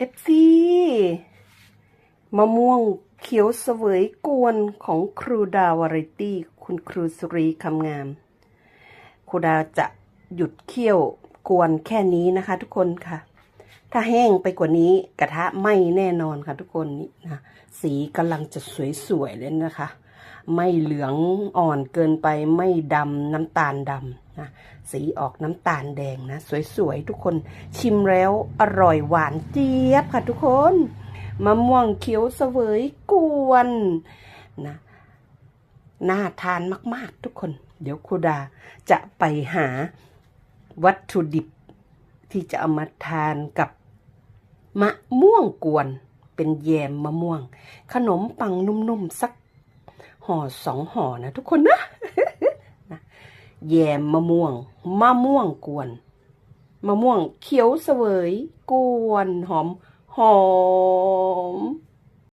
FC มะม่วงเขียวเสวยกวนของครูดาวาไรตี้คุณครูสุรีคำงามครูดาจะหยุดเคี่ยวกวนแค่นี้นะคะทุกคนค่ะถ้าแห้งไปกว่านี้กระทะไหม้แน่นอนค่ะทุกคนนี่นะสีกำลังจะสวยๆเลยนะคะไม่เหลืองอ่อนเกินไปไม่ดำน้ำตาลดำนะสีออกน้ำตาลแดงนะสวยๆทุกคนชิมแล้วอร่อยหวานเจี๊ยบค่ะทุกคนมะม่วงเขียวเสวยกวนนะน่าทานมากๆทุกคนเดี๋ยวครูดาจะไปหาวัตถุดิบที่จะเอามาทานกับมะม่วงกวนเป็นแยมมะม่วงขนมปังนุ่มๆสักห่อ2 ห่อนะทุกคนนะนะแยมมะม่วงกวนมะม่วงเขียวเสวยกวนหอม